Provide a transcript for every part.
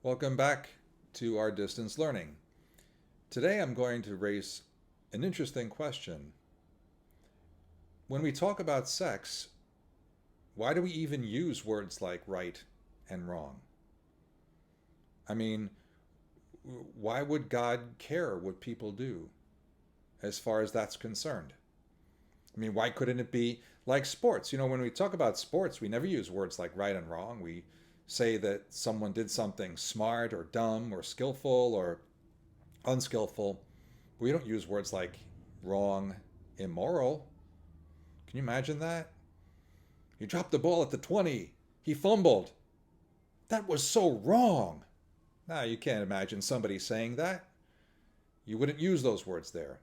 Welcome back to our distance learning. Today I'm going to raise an interesting question. When we talk about sex, why do we even use words like right and wrong? I mean, why would God care what people do as far as that's concerned? I mean, why couldn't it be like sports? When we talk about sports, we never use words like right and wrong. We say that someone did something smart or dumb or skillful or unskillful. We don't use words like wrong, immoral. Can you imagine that? He dropped the ball at the 20. He fumbled. That was so wrong. Now, you can't imagine somebody saying that. You wouldn't use those words there.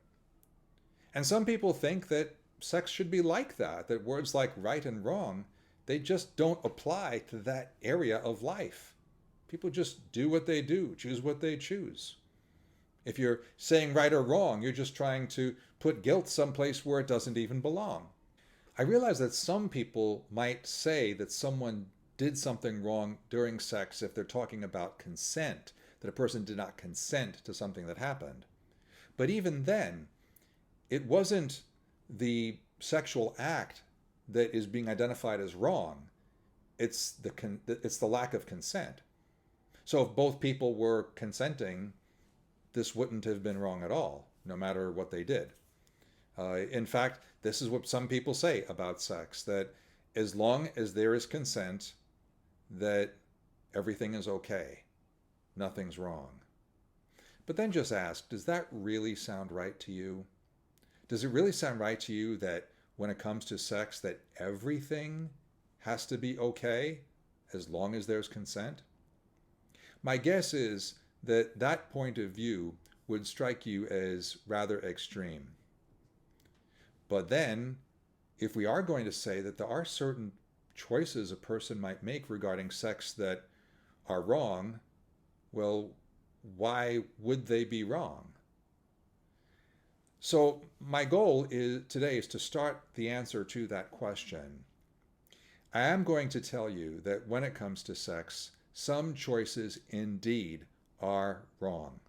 And some people think that sex should be like that, that words like right and wrong, they just don't apply to that area of life. People just do what they do, choose what they choose. If you're saying right or wrong, you're just trying to put guilt someplace where it doesn't even belong. I realize that some people might say that someone did something wrong during sex if they're talking about consent, that a person did not consent to something that happened. But even then, it wasn't the sexual act that is being identified as wrong. It's the lack of consent. So if both people were consenting, this wouldn't have been wrong at all, no matter what they did. In fact, this is what some people say about sex, that as long as there is consent, that everything is okay, nothing's wrong. But then just ask, does that really sound right to you? Does it really sound right to you that when it comes to sex, that everything has to be okay as long as there's consent? My guess is that that point of view would strike you as rather extreme. But then, if we are going to say that there are certain choices a person might make regarding sex that are wrong, well, why would they be wrong? So, my goal today is to start the answer to that question. I am going to tell you that when it comes to sex, some choices indeed are wrong.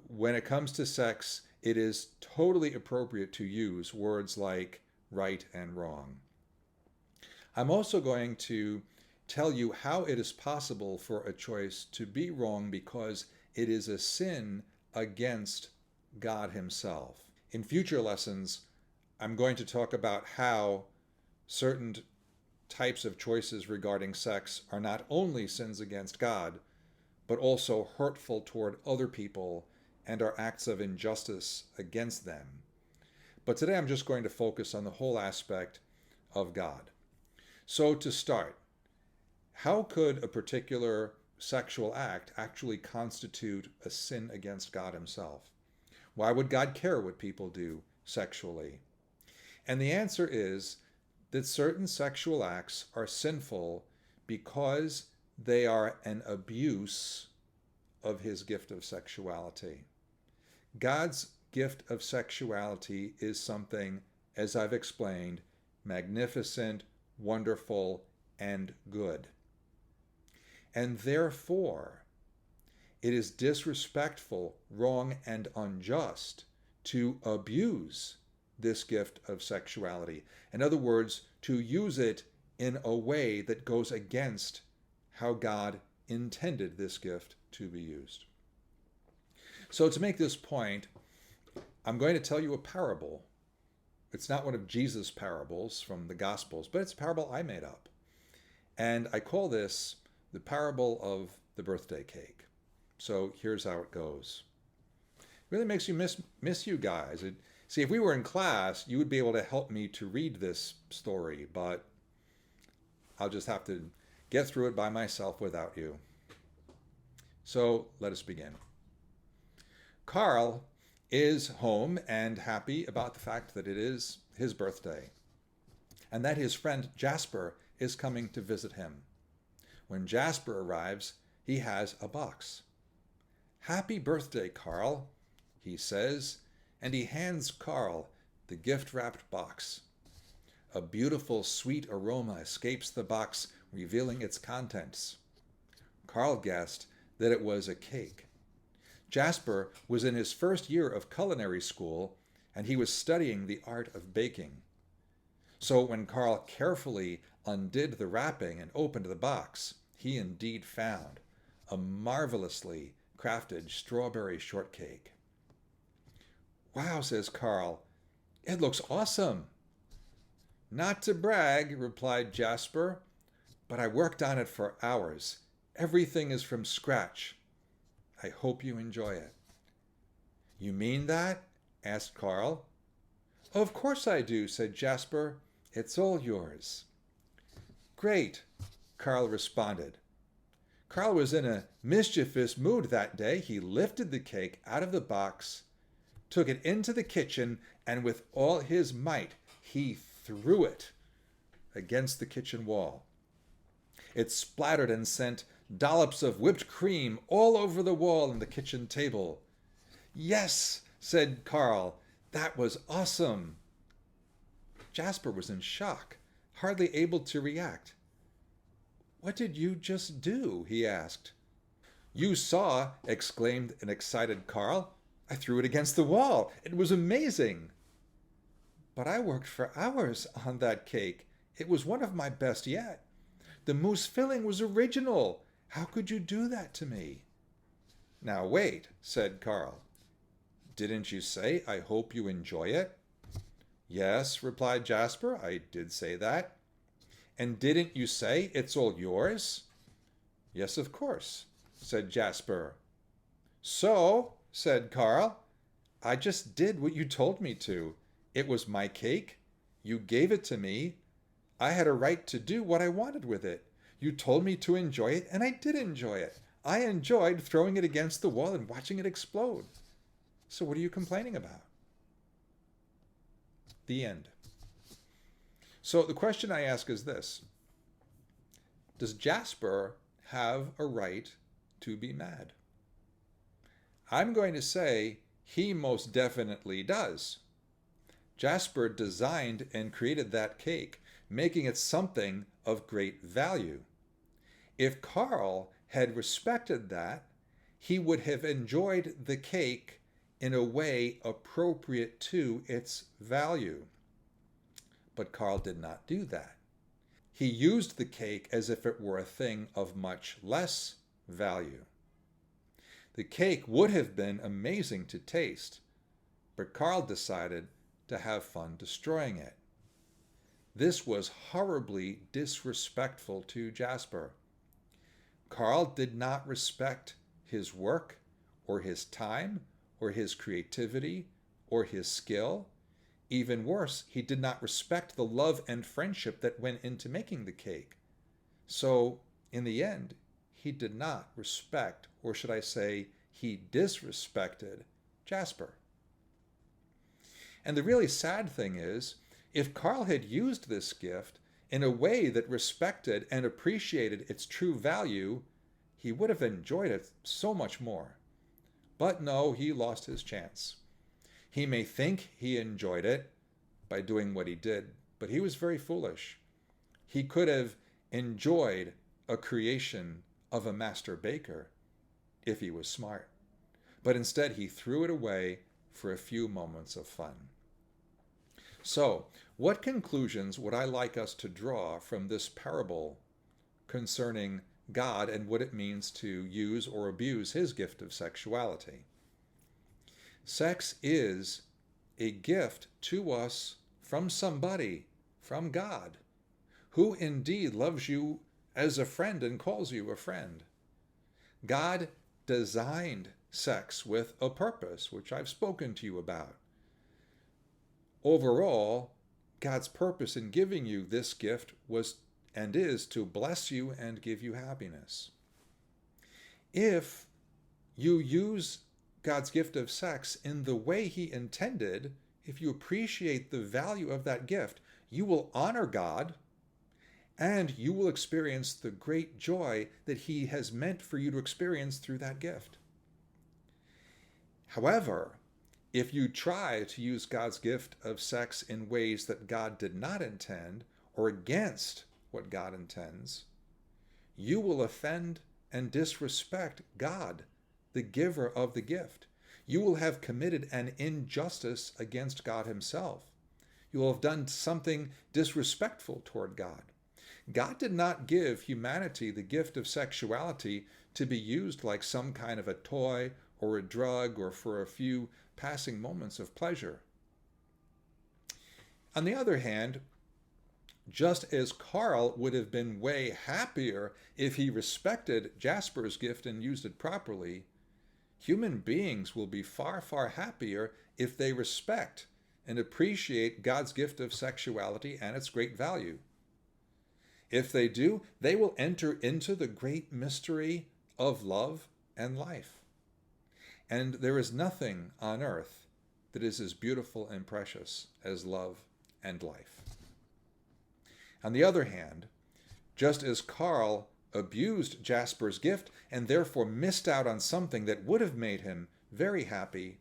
When it comes to sex, it is totally appropriate to use words like right and wrong. I'm also going to tell you how it is possible for a choice to be wrong because it is a sin against God Himself. In future lessons, I'm going to talk about how certain types of choices regarding sex are not only sins against God, but also hurtful toward other people and are acts of injustice against them. But today I'm just going to focus on the whole aspect of God. So to start, how could a particular sexual act actually constitute a sin against God Himself? Why would God care what people do sexually? And the answer is that certain sexual acts are sinful because they are an abuse of His gift of sexuality. God's gift of sexuality is something, as I've explained, magnificent, wonderful, and good. And therefore, it is disrespectful, wrong, and unjust to abuse this gift of sexuality. In other words, to use it in a way that goes against how God intended this gift to be used. So, to make this point, I'm going to tell you a parable. It's not one of Jesus' parables from the Gospels, but it's a parable I made up. And I call this the parable of the birthday cake. So here's how it goes. It really makes you miss you guys. See, if we were in class, you would be able to help me to read this story, but I'll just have to get through it by myself without you. So let us begin. Carl is home and happy about the fact that it is his birthday and that his friend Jasper is coming to visit him. When Jasper arrives, he has a box. "Happy birthday, Carl," he says, and he hands Carl the gift-wrapped box. A beautiful, sweet aroma escapes the box, revealing its contents. Carl guessed that it was a cake. Jasper was in his first year of culinary school, and he was studying the art of baking. So when Carl carefully undid the wrapping and opened the box, he indeed found a marvelously crafted strawberry shortcake. "Wow," says Carl, "it looks awesome." "Not to brag," replied Jasper, "but I worked on it for hours. Everything is from scratch. I hope you enjoy it." "You mean that?" asked Carl. "Of course I do," said Jasper. "It's all yours." "Great," Carl responded. Carl was in a mischievous mood that day. He lifted the cake out of the box, took it into the kitchen, and with all his might, he threw it against the kitchen wall. It splattered and sent dollops of whipped cream all over the wall and the kitchen table. "Yes," said Carl, "that was awesome." Jasper was in shock, hardly able to react. "What did you just do?" he asked. "You saw," exclaimed an excited Carl. "I threw it against the wall. It was amazing." "But I worked for hours on that cake. It was one of my best yet. The mousse filling was original. How could you do that to me?" "Now wait," said Carl. "Didn't you say, 'I hope you enjoy it'?" "Yes," replied Jasper, "I did say that." "And didn't you say, 'It's all yours'?" "Yes, of course," said Jasper. "So," said Carl, "I just did what you told me to. It was my cake. You gave it to me. I had a right to do what I wanted with it. You told me to enjoy it, and I did enjoy it. I enjoyed throwing it against the wall and watching it explode. So what are you complaining about?" The end. So the question I ask is this: does Jasper have a right to be mad? I'm going to say he most definitely does. Jasper designed and created that cake, making it something of great value. If Carl had respected that, he would have enjoyed the cake in a way appropriate to its value. But Carl did not do that. He used the cake as if it were a thing of much less value. The cake would have been amazing to taste, but Carl decided to have fun destroying it. This was horribly disrespectful to Jasper. Carl did not respect his work, or his time, or his creativity, or his skill. Even worse, he did not respect the love and friendship that went into making the cake. So, in the end, he did not respect, or should I say, he disrespected Jasper. And the really sad thing is, if Carl had used this gift in a way that respected and appreciated its true value, he would have enjoyed it so much more. But no, he lost his chance. He may think he enjoyed it by doing what he did, but he was very foolish. He could have enjoyed a creation of a master baker if he was smart. But instead, he threw it away for a few moments of fun. So, what conclusions would I like us to draw from this parable concerning God and what it means to use or abuse his gift of sexuality? Sex is a gift to us from somebody, from God, who indeed loves you as a friend and calls you a friend. God designed sex with a purpose, which I've spoken to you about. Overall, God's purpose in giving you this gift was and is to bless you and give you happiness. If you use God's gift of sex in the way he intended, if you appreciate the value of that gift, you will honor God and you will experience the great joy that he has meant for you to experience through that gift. However, if you try to use God's gift of sex in ways that God did not intend or against what God intends, you will offend and disrespect God, the giver of the gift. You will have committed an injustice against God himself. You will have done something disrespectful toward God. God did not give humanity the gift of sexuality to be used like some kind of a toy or a drug or for a few passing moments of pleasure. On the other hand, just as Carl would have been way happier if he respected Jasper's gift and used it properly, human beings will be far, far happier if they respect and appreciate God's gift of sexuality and its great value. If they do, they will enter into the great mystery of love and life. And there is nothing on earth that is as beautiful and precious as love and life. On the other hand, just as Carl abused Jasper's gift and therefore missed out on something that would have made him very happy,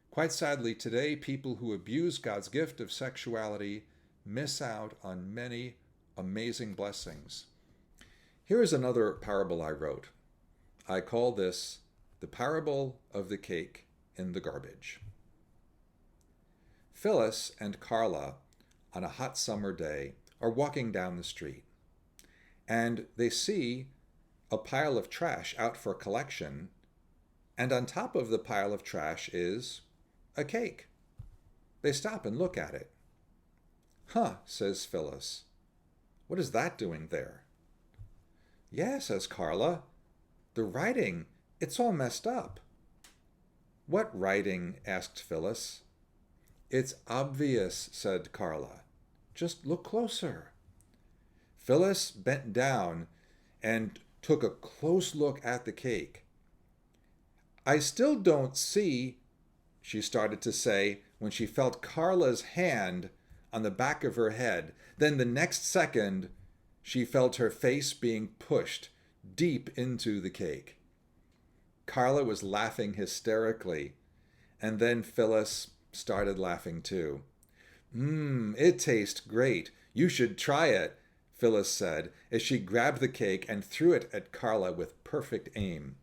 quite sadly today, people who abuse God's gift of sexuality miss out on many amazing blessings. Here is another parable I wrote. I call this the parable of the cake in the garbage. Phyllis and Carla, on a hot summer day, are walking down the street, and they see a pile of trash out for collection, and on top of the pile of trash is a cake. They stop and look at it. "Huh," says Phyllis. "What is that doing there?" "Yeah," says Carla. "The writing, it's all messed up." "What writing?" asked Phyllis. "It's obvious," said Carla. "Just look closer." Phyllis bent down and took a close look at the cake. "I still don't see," she started to say when she felt Carla's hand on the back of her head. Then the next second, she felt her face being pushed deep into the cake. Carla was laughing hysterically, and then Phyllis started laughing too. It tastes great. You should try it," Phyllis said as she grabbed the cake and threw it at Carla with perfect aim.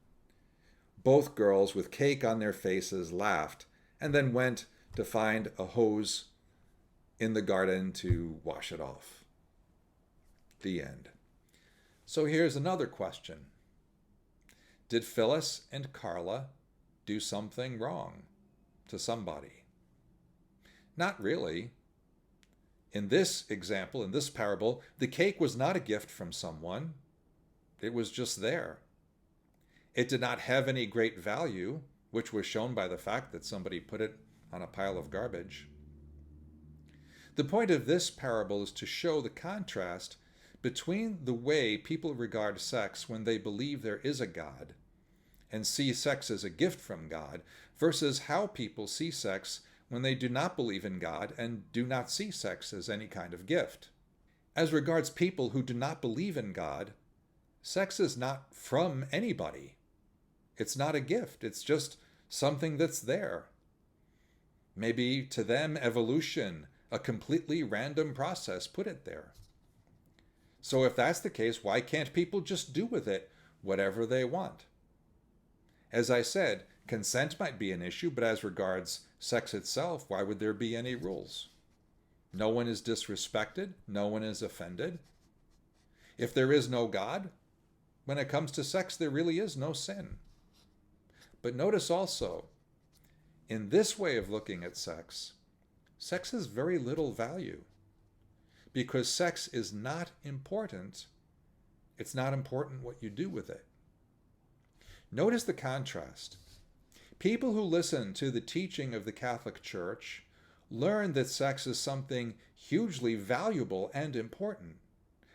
Both girls with cake on their faces laughed and then went to find a hose in the garden to wash it off. The end. So here's another question. Did Phyllis and Carla do something wrong to somebody? Not really. In this example, in this parable, the cake was not a gift from someone. It was just there. It did not have any great value, which was shown by the fact that somebody put it on a pile of garbage. The point of this parable is to show the contrast between the way people regard sex when they believe there is a God and see sex as a gift from God versus how people see sex when they do not believe in God and do not see sex as any kind of gift. As regards people who do not believe in God, sex is not from anybody. It's not a gift. It's just something that's there. Maybe to them, evolution, a completely random process, put it there. So if that's the case, why can't people just do with it whatever they want? As I said, consent might be an issue, but as regards sex itself, why would there be any rules? No one is disrespected. No one is offended. If there is no God, when it comes to sex, there really is no sin. But notice also, in this way of looking at sex, sex has very little value because sex is not important. It's not important what you do with it. Notice the contrast. People who listen to the teaching of the Catholic Church learn that sex is something hugely valuable and important,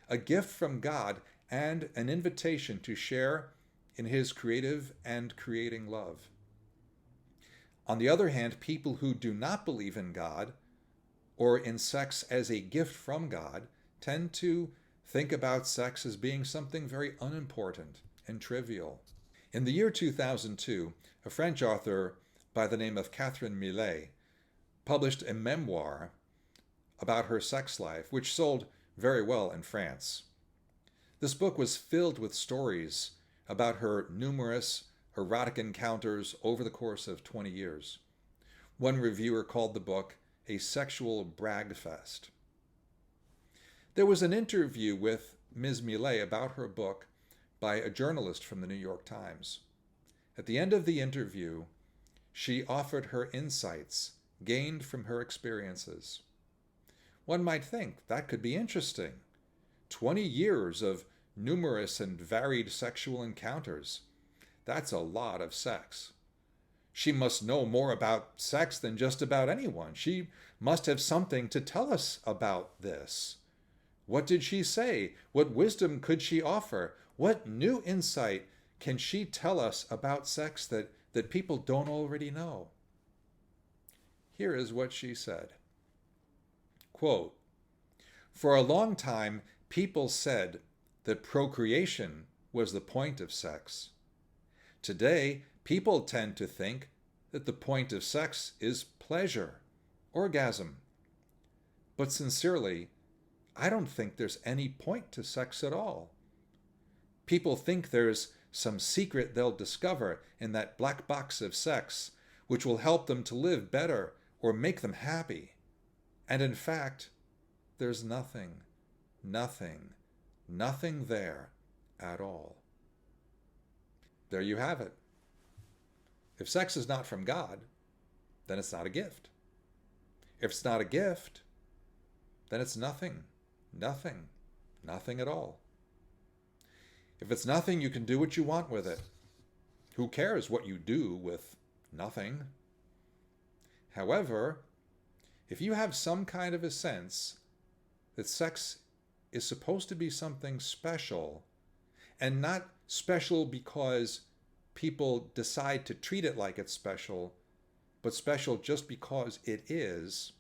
a gift from God and an invitation to share in His creative and creating love. On the other hand, people who do not believe in God or in sex as a gift from God tend to think about sex as being something very unimportant and trivial. In the year 2002, a French author by the name of Catherine Millet published a memoir about her sex life, which sold very well in France. This book was filled with stories about her numerous erotic encounters over the course of 20 years. One reviewer called the book a sexual bragfest. There was an interview with Ms. Millet about her book by a journalist from the New York Times. At the end of the interview, she offered her insights gained from her experiences. One might think that could be interesting. 20 years of numerous and varied sexual encounters. That's a lot of sex. She must know more about sex than just about anyone. She must have something to tell us about this. What did she say? What wisdom could she offer? What new insight can she tell us about sex that people don't already know? Here is what she said. Quote, "For a long time, people said that procreation was the point of sex. Today, people tend to think that the point of sex is pleasure, orgasm. But sincerely, I don't think there's any point to sex at all. People think there's some secret they'll discover in that black box of sex, which will help them to live better or make them happy. And in fact, there's nothing there at all." There you have it. If sex is not from God, then it's not a gift. If it's not a gift, then it's nothing at all. If it's nothing, you can do what you want with it. Who cares what you do with nothing? However, if you have some kind of a sense that sex is supposed to be something special, and not special because people decide to treat it like it's special, but special just because it is,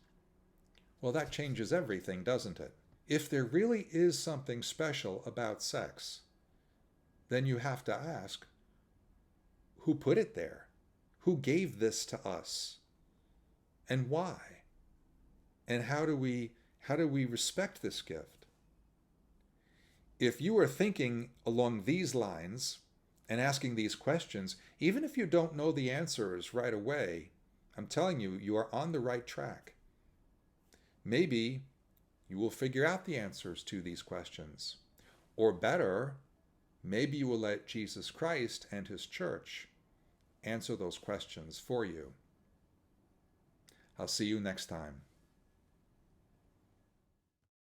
well, that changes everything, doesn't it? If there really is something special about sex, then you have to ask, who put it there? Who gave this to us? And why? And how do we respect this gift? If you are thinking along these lines and asking these questions, even if you don't know the answers right away, I'm telling you, you are on the right track. Maybe you will figure out the answers to these questions. Or better, maybe you will let Jesus Christ and his church answer those questions for you. I'll see you next time.